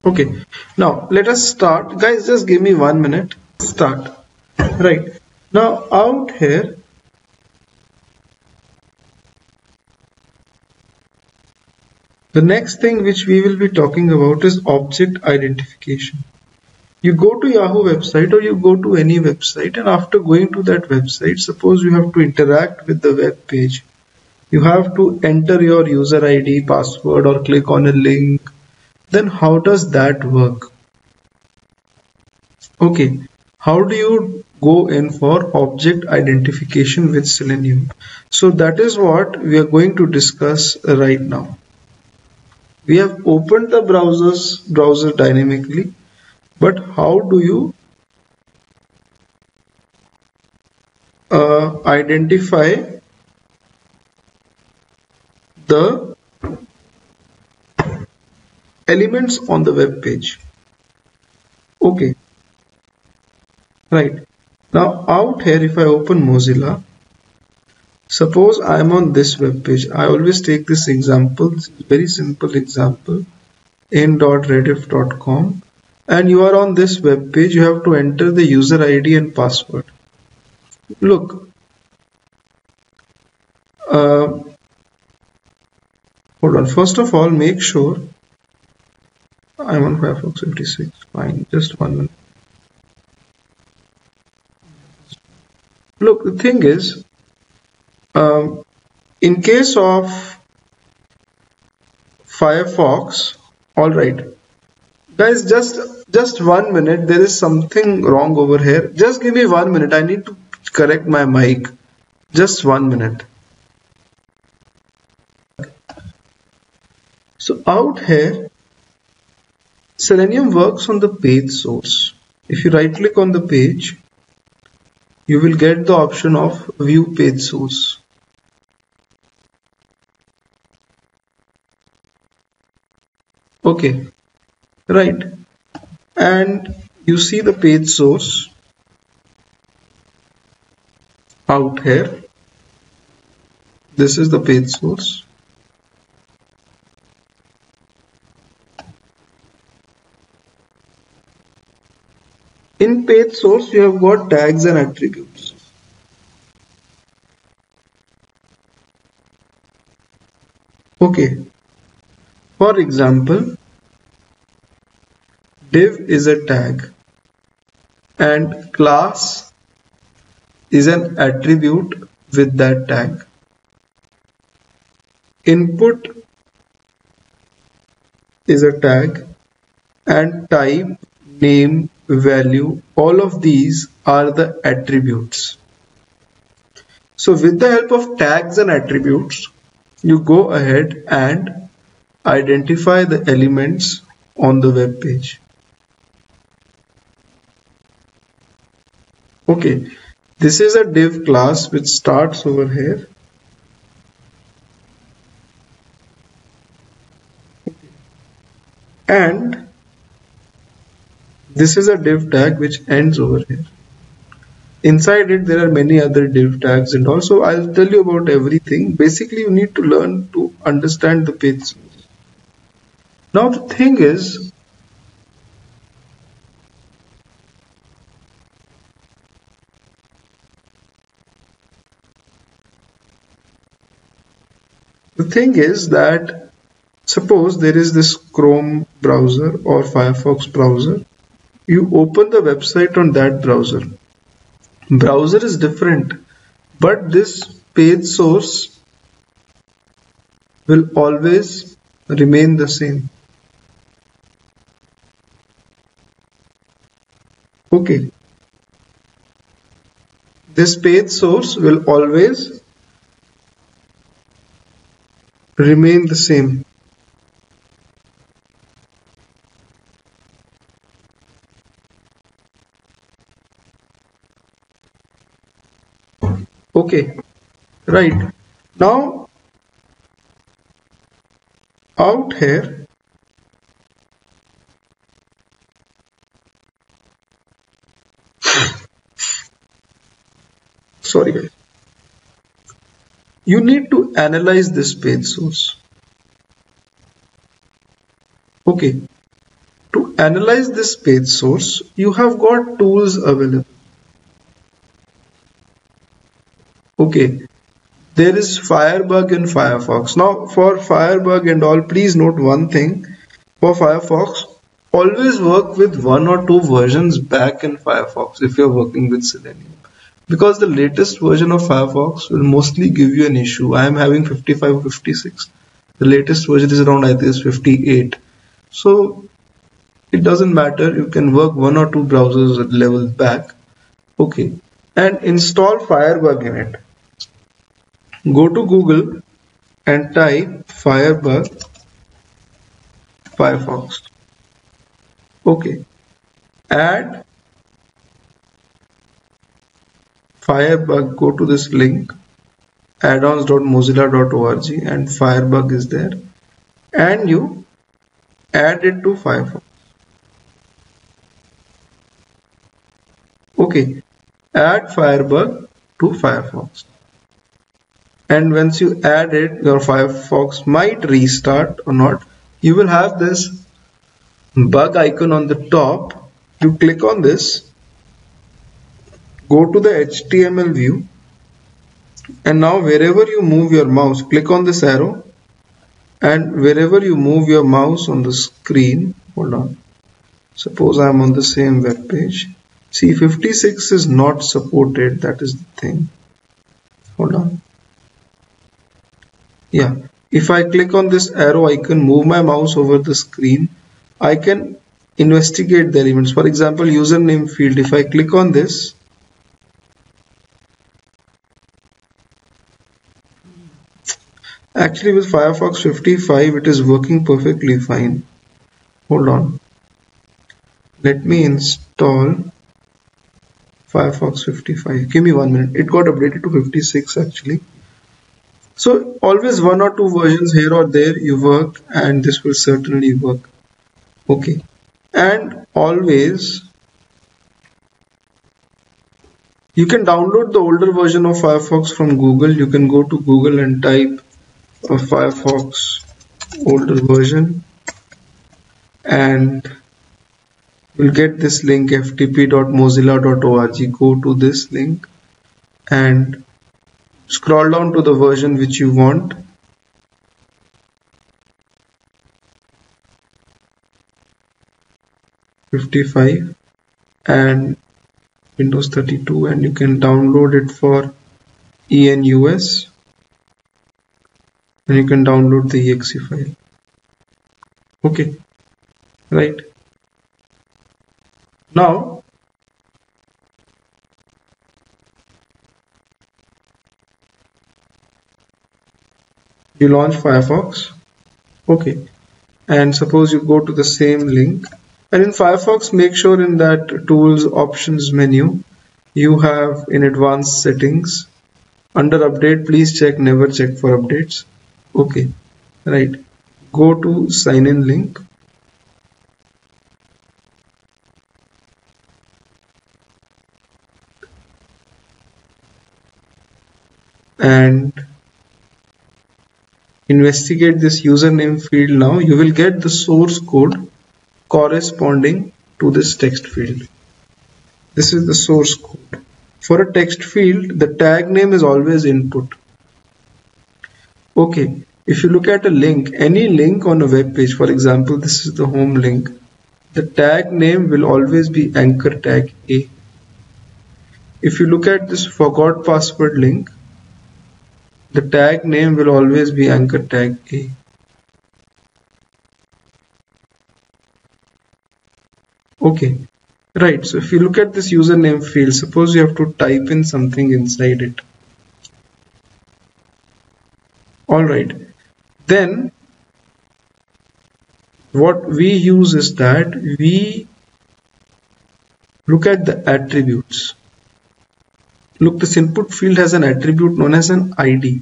Okay, now let us start. Guys, just give me 1 minute. Start. Right. Now out here, the next thing which we will be talking about is object identification. You go to Yahoo website or you go to any website, and after going to that website, suppose you have to interact with the web page. You have to enter your user ID, password, or click on a link. Then how does that work? Okay, how do you go in for object identification with Selenium? So that is what we are going to discuss right now. We have opened the browser dynamically, but how do you identify the elements on the web page? Okay, right. Now out here, if I open Mozilla, suppose I am on this web page. I always take this example, very simple example, in.rediff.com, and you are on this web page. You have to enter the user ID and password. Look, hold on. First of all, make sure I'm on Firefox 56. Fine, just 1 minute. Look, the thing is, in case of Firefox, all right, guys, just 1 minute. There is something wrong over here. Just give me 1 minute. I need to correct my mic. Just 1 minute. So out here, Selenium works on the page source. If you right click on the page, you will get the option of view page source. Okay, right, and you see the page source out here. This is the page source. In page source, you have got tags and attributes. Okay, for example, div is a tag and class is an attribute with that tag. Input is a tag, and type, name, value, all of these are the attributes. So with the help of tags and attributes, you go ahead and identify the elements on the web page. Okay, this is a div class which starts over here. And this is a div tag which ends over here. Inside it, there are many other div tags, and also I'll tell you about everything. Basically, you need to learn to understand the page source. Now the thing is, that suppose there is this Chrome browser or Firefox browser. You open the website on that browser. Browser is different, but this page source will always remain the same. Okay, this page source will always remain the same. Okay, right. Now out here, sorry guys, you need to analyze this page source. Okay, to analyze this page source, you have got tools available. Okay, there is Firebug in Firefox. Now for Firebug and all, please note one thing. For Firefox, always work with one or two versions back in Firefox if you're working with Selenium. Because the latest version of Firefox will mostly give you an issue. I am having 55 or 56. The latest version is around, I think, is 58. So it doesn't matter. You can work one or two browsers level back. Okay. And install Firebug in it. Go to Google and type Firebug Firefox. Okay. Add Firebug. Go to this link addons.mozilla.org and Firebug is there, and you add it to Firefox. Okay. Add Firebug to Firefox. And once you add it, your Firefox might restart or not. You will have this bug icon on the top. You click on this, go to the HTML view, and now wherever you move your mouse, click on this arrow, and wherever you move your mouse on the screen, hold on, suppose I am on the same web page. See, 56 is not supported, that is the thing. Hold on. Yeah, if I click on this arrow icon, move my mouse over the screen, I can investigate the elements. For example, username field, if I click on this, actually with Firefox 55 it is working perfectly fine. Hold on, let me install Firefox 55. Give me 1 minute. It got updated to 56 actually. So always one or two versions here or there you work, and this will certainly work. Okay. And always you can download the older version of Firefox from Google. You can go to Google and type a Firefox older version, and you'll get this link ftp.mozilla.org. Go to this link and scroll down to the version which you want. '55 and Windows 32, and you can download it for ENUS, and you can download the exe file. Okay, right. Now you launch Firefox. Okay, and suppose you go to the same link, and in Firefox make sure in that tools options menu you have in advanced settings, under update please check never check for updates. Okay, right, go to sign in link, and investigate this username field. Now you will get the source code corresponding to this text field. This is the source code. For a text field, the tag name is always input. Okay, if you look at a link, any link on a web page, for example, this is the home link, the tag name will always be anchor tag A. If you look at this forgot password link, the tag name will always be anchor tag A. Okay, right. So if you look at this username field, suppose you have to type in something inside it. Alright, then what we use is that we look at the attributes. Look, this input field has an attribute known as an ID.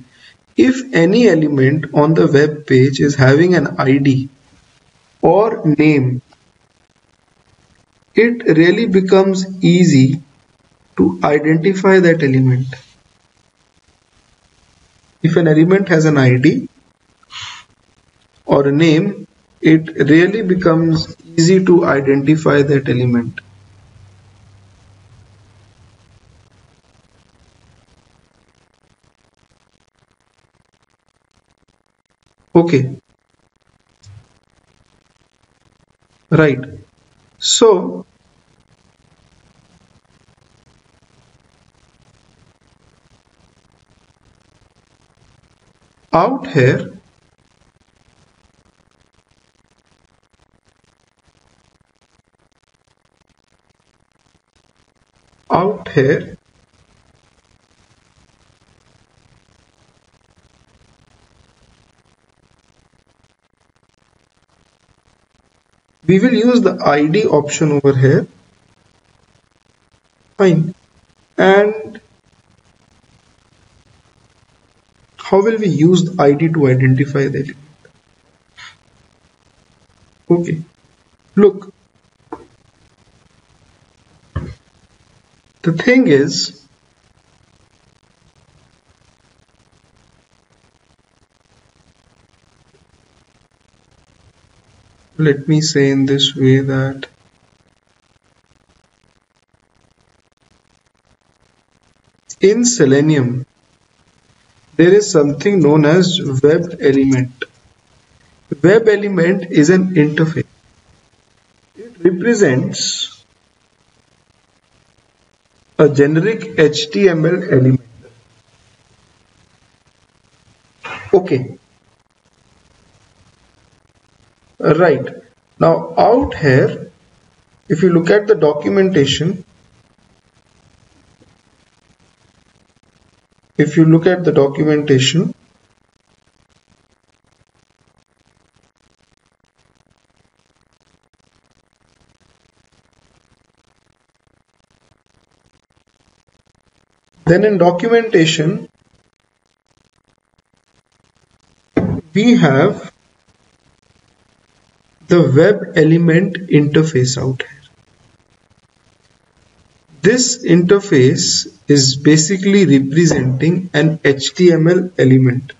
If any element on the web page is having an ID or name, it really becomes easy to identify that element. If an element has an ID or a name, it really becomes easy to identify that element. Okay, right. So out here, out here, we will use the ID option over here. Fine. And how will we use the ID to identify the element? Okay, look, the thing is, let me say in this way that in Selenium, there is something known as web element. Web element is an interface. It represents a generic HTML element. Okay, right. Now out here, if you look at the documentation, if you look at the documentation, then in documentation, we have the web element interface out here. This interface is basically representing an HTML element.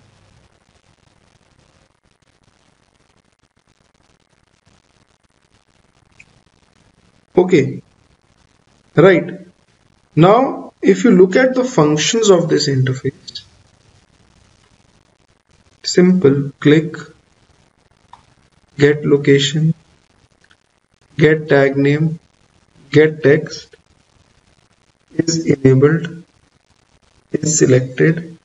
Okay, right. Now, if you look at the functions of this interface, simple, click, get location, get tag name, get text is enabled, is selected,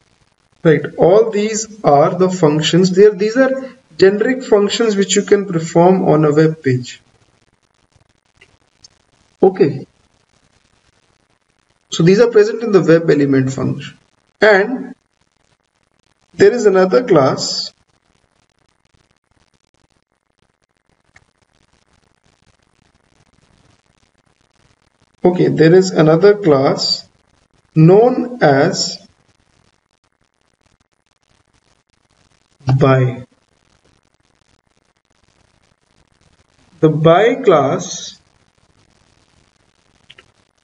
right? All these are the functions. These are generic functions which you can perform on a web page. Okay. So these are present in the web element function. And there is another class there is another class known as by. The by class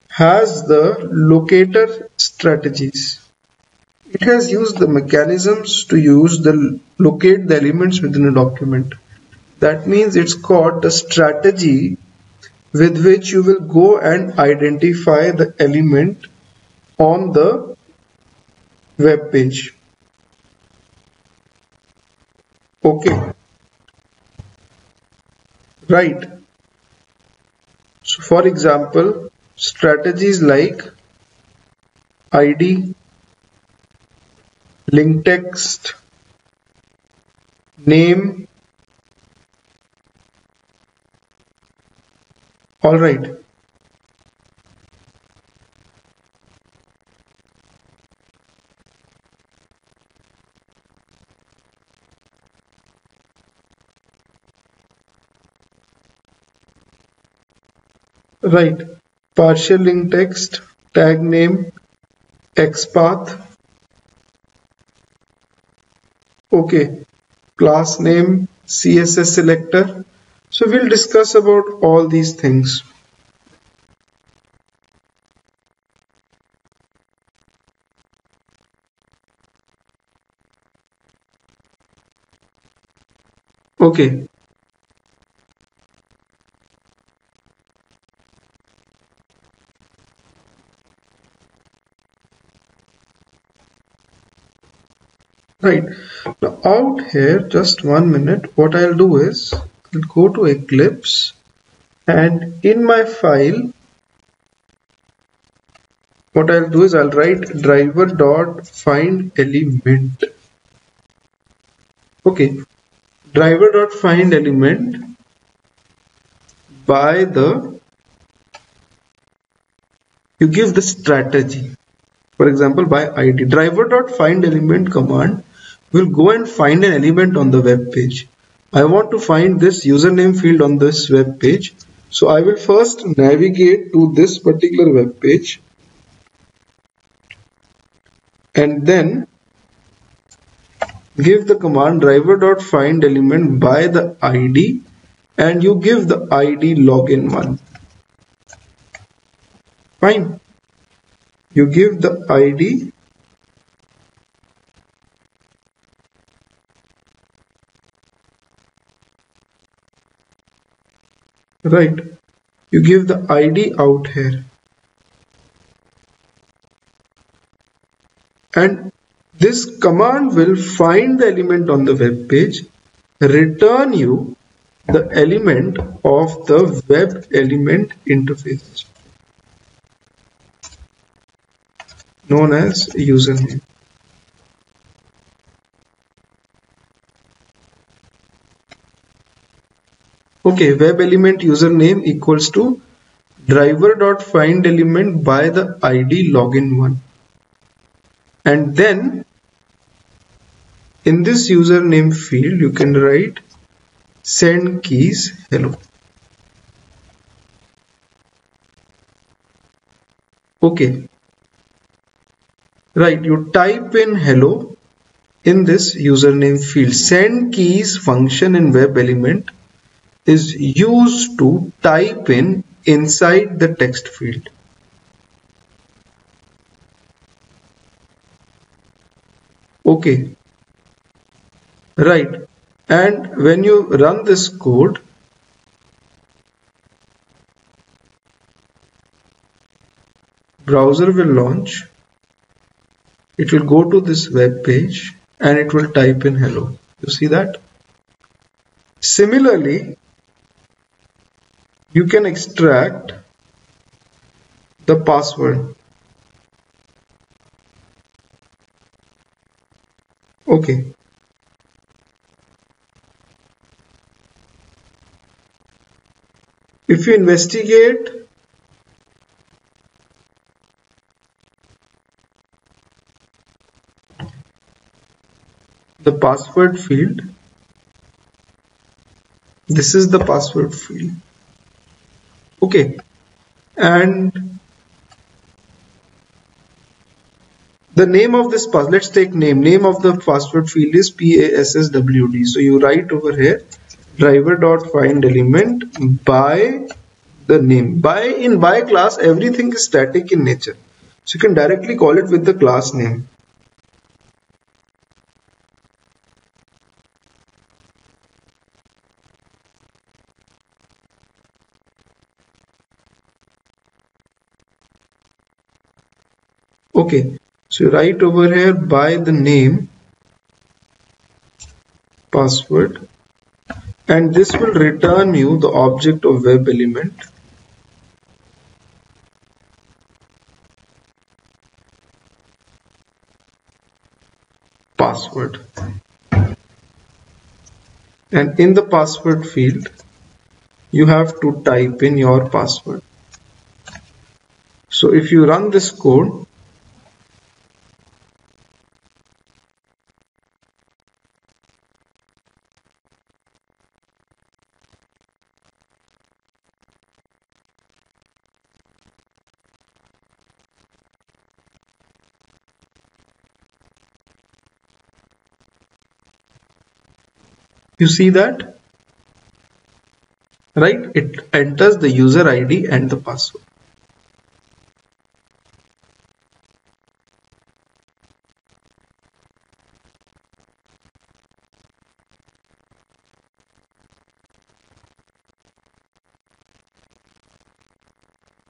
has the locator strategies. It has used the mechanisms to locate the elements within a document. That means it's called the strategy with which you will go and identify the element on the web page. Okay, right. So for example, strategies like ID, link text, name. All right. Right. Partial link text, tag name, XPath. Okay. Class name, CSS selector. So we'll discuss about all these things. Okay. Right. Now out here, just 1 minute, what I'll do is I'll go to Eclipse, and in my file, what I'll do is I'll write driver dot find element. Okay, driver dot find element by the, you give the strategy. For example, by ID, driver dot find element command will go and find an element on the web page. I want to find this username field on this web page. So I will first navigate to this particular web page, and then give the command driver dot find element by the ID, and you give the ID login one. Fine. You give the ID right. You give the ID out here, and this command will find the element on the web page, return you the element of the web element interface known as username. Okay, web element username equals to driver dot find element by the ID login one, and then in this username field you can write send keys hello. Okay, right, you type in hello in this username field. Send keys function in web element is used to type in inside the text field. Okay, right, and when you run this code, browser will launch, it will go to this web page and it will type in hello. You see that? Similarly, you can extract the password. Okay. If you investigate the password field, this is the password field. Okay, and the name of this password, let's take name of the password field is passwd. So you write over here driver dot find element by the name. By class, everything is static in nature, so you can directly call it with the class name. Okay, so write over here by the name password, and this will return you the object of web element password, and in the password field you have to type in your password. So if you run this code, you see that, right? It enters the user ID and the password.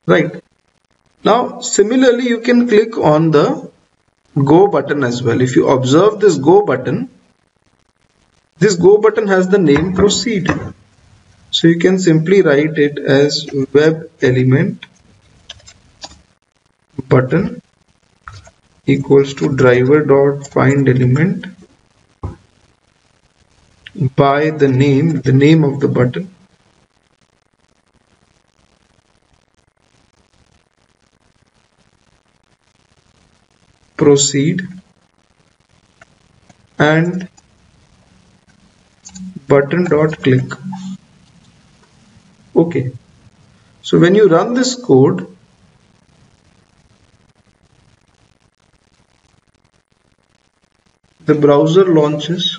Right. Now, similarly, you can click on the go button as well. If you observe this go button has the name proceed. So you can simply write it as web element button equals to driver dot find element by the name of the button, proceed, and button dot click. Okay, so when you run this code, the browser launches,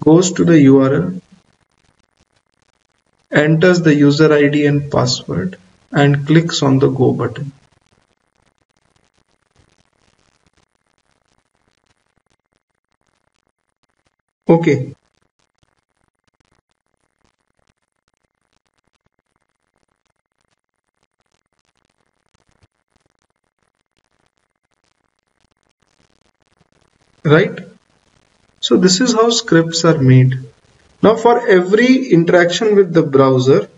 goes to the URL, enters the user ID and password, and clicks on the go button. Okay. Right? So this is how scripts are made. Now for every interaction with the browser,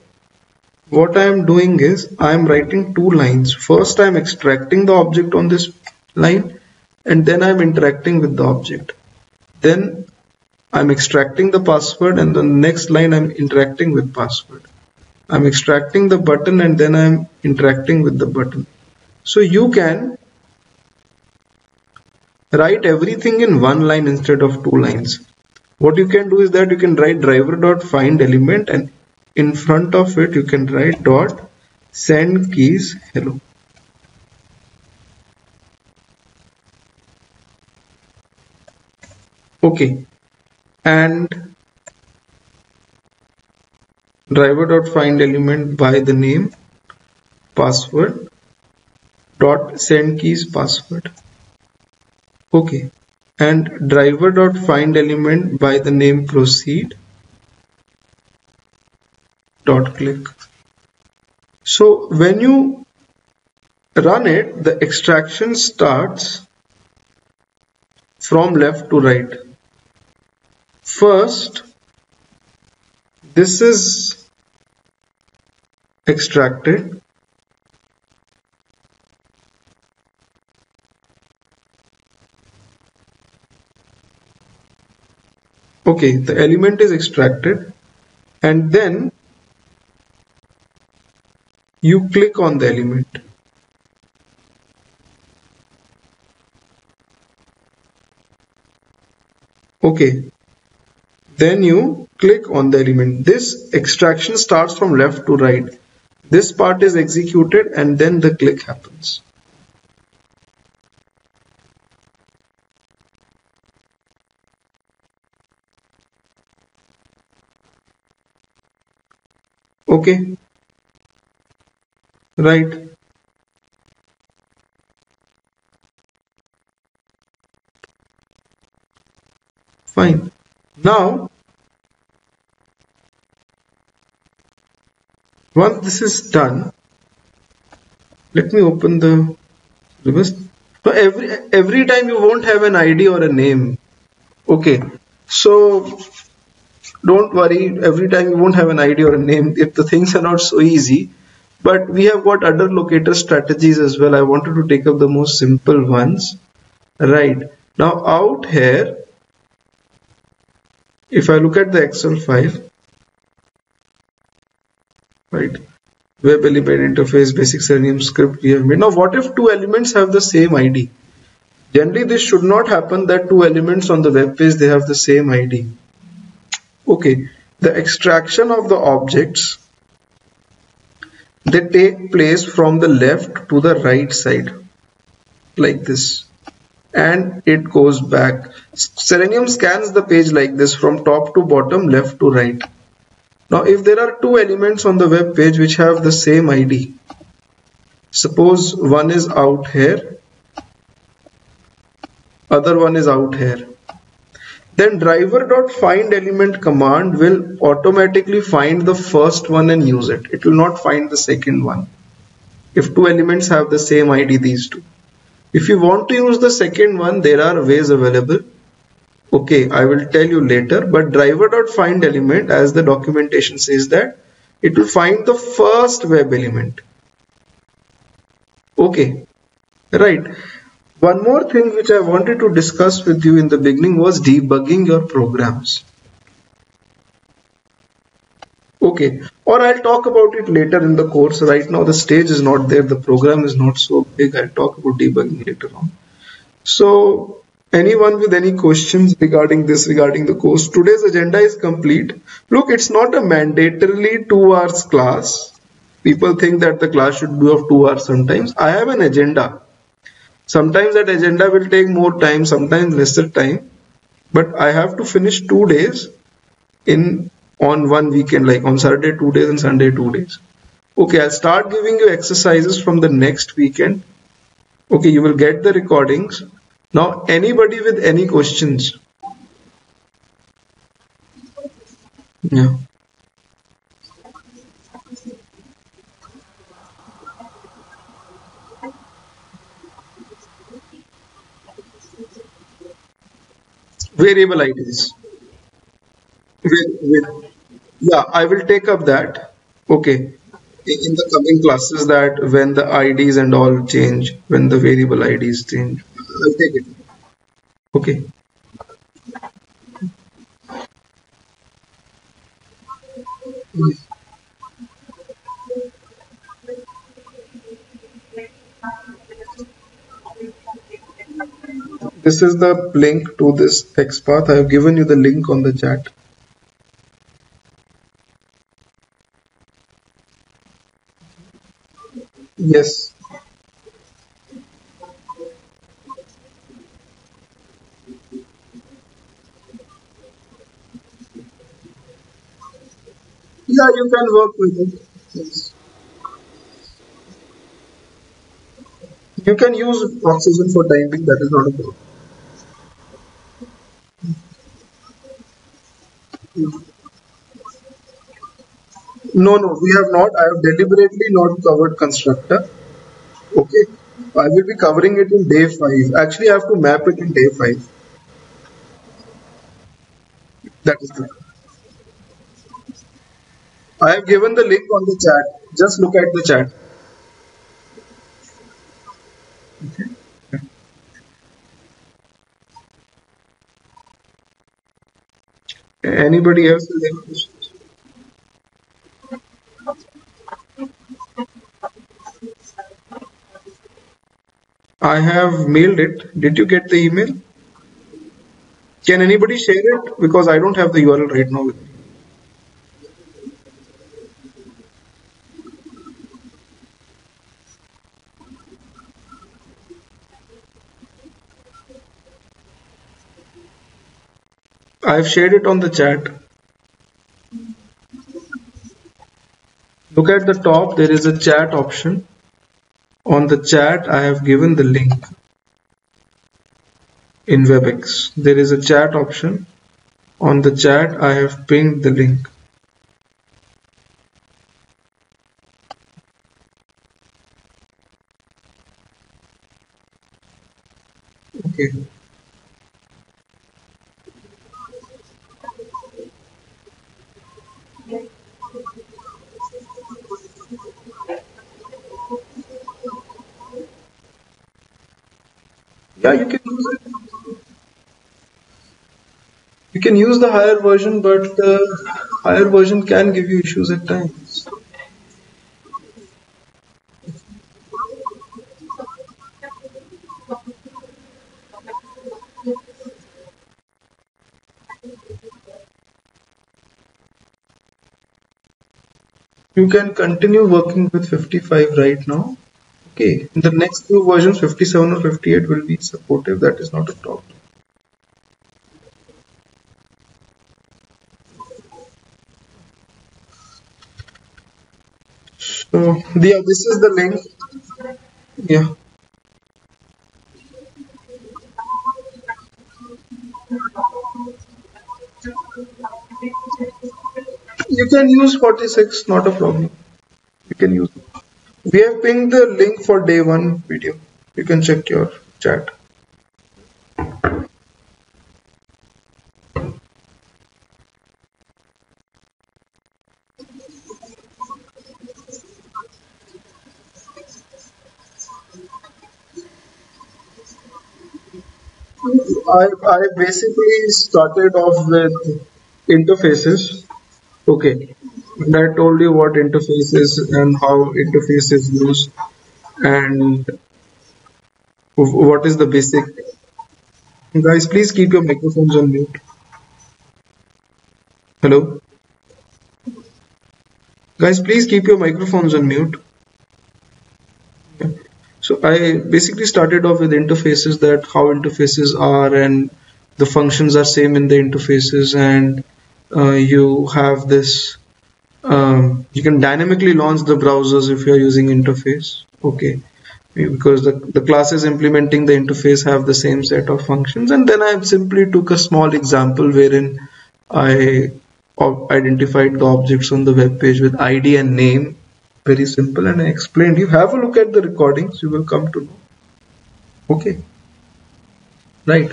what I am doing is I am writing two lines. First I am extracting the object on this line, and then I am interacting with the object. Then I am extracting the password, and the next line I am interacting with password. I am extracting the button, and then I am interacting with the button. So you can write everything in one line instead of two lines. What you can do is that you can write driver.find element, and in front of it you can write dot send keys hello. Okay, and driver.find element by the name password dot send keys password. Okay, and driver.find element by the name proceed dot click. So when you run it, the extraction starts from left to right. First, this is extracted. Okay, the element is extracted, and then you click on the element. Okay, then you click on the element. This extraction starts from left to right. This part is executed, and then the click happens. Okay, right. Fine. Now, once this is done, let me open the reverse. So every time you won't have an ID or a name. Okay, so don't worry, every time you won't have an ID or a name if the things are not so easy. But we have got other locator strategies as well. I wanted to take up the most simple ones. Right, now out here, if I look at the Excel file, right, web element interface, basic Selenium script we have made. Now what if two elements have the same ID? Generally this should not happen, that two elements on the web page they have the same ID. Okay, the extraction of the objects, they take place from the left to the right side like this, and it goes back. Selenium scans the page like this from top to bottom, left to right. Now if there are two elements on the web page which have the same ID, suppose one is out here, other one is out here, then driver.find element command will automatically find the first one and use it. It will not find the second one if two elements have the same ID, these two. If you want to use the second one, there are ways available. Okay, I will tell you later, but driver.find element, as the documentation says, that it will find the first web element. Okay, right. One more thing which I wanted to discuss with you in the beginning was debugging your programs. Okay, or I'll talk about it later in the course. Right now the stage is not there, the program is not so big. I'll talk about debugging later on. So anyone with any questions regarding this, regarding the course? Today's agenda is complete. Look, it's not a mandatorily 2 hours class. People think that the class should be of 2 hours sometimes. I have an agenda. Sometimes that agenda will take more time, sometimes lesser time. But I have to finish 2 days on one weekend, like on Saturday 2 days and Sunday 2 days. Okay, I'll start giving you exercises from the next weekend. Okay, you will get the recordings. Now, anybody with any questions? Yeah. Variable IDs. Yeah, I will take up that. Okay. In the coming classes, that when the IDs and all change, when the variable IDs change, I'll take it. Okay. This is the link to this XPath. I have given you the link on the chat. Yes. Yeah, you can work with it. Yes. You can use Oxygen for time being, that is not a problem. No, no, we have not. I have deliberately not covered constructor. Okay. I will be covering it in day 5. Actually, I have to map it in day 5. That is the. I have given the link on the chat. Just look at the chat. Anybody else with any questions? I have mailed it. Did you get the email? Can anybody share it? Because I don't have the URL right now with me. I have shared it on the chat. Look at the top, there is a chat option. On the chat, I have given the link in WebEx. There is a chat option. On the chat, I have pinned the link. Okay. Yeah, you can use it. You can use the higher version, but the higher version can give you issues at times. You can continue working with 55 right now. Okay, in the next few versions, 57 or 58 will be supportive. That is not a problem. So, yeah, this is the link. Yeah, you can use 46, not a problem. You can use it. We have pinged the link for day 1 video. You can check your chat. I basically started off with interfaces. Okay. And I told you what interface is and how interface is used and what is the basic. Guys, please keep your microphones on mute. Hello. Guys, please keep your microphones on mute. So I basically started off with interfaces, that how interfaces are and the functions are same in the interfaces, and you have this you can dynamically launch the browsers if you are using interface. Okay, because the classes implementing the interface have the same set of functions. And then I simply took a small example wherein I identified the objects on the web page with ID and name. Very simple, and I explained. You have a look at the recordings, you will come to know. Okay, right.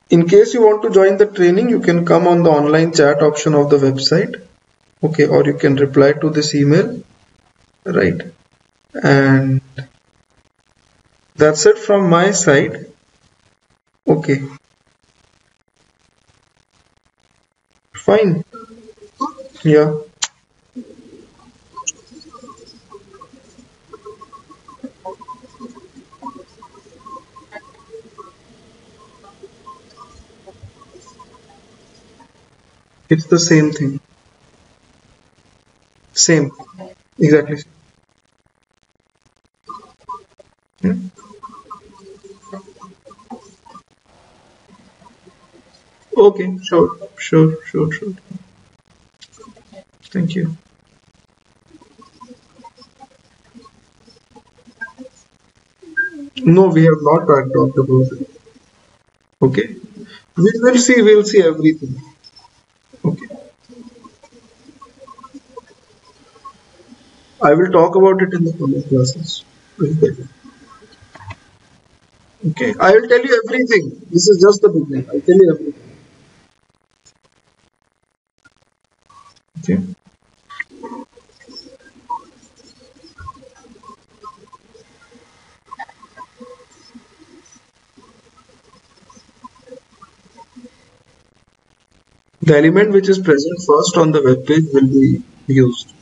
In case you want to join the training, you can come on the online chat option of the website. Okay, or you can reply to this email, right? And that's it from my side. Okay, fine. Yeah, it's the same thing. Same, exactly. Hmm? Okay, sure, sure, sure, sure. Thank you. No, we have not talked about it. Okay, we will see. We'll see everything. Okay, I will talk about it in the coming classes. Okay, okay. I will tell you everything. This is just the beginning. I'll tell you everything. Okay. The element which is present first on the web page will be used.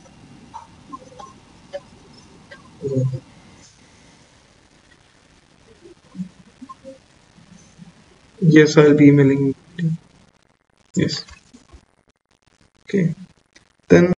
Yes, I'll be emailing you. Yes. Okay. Then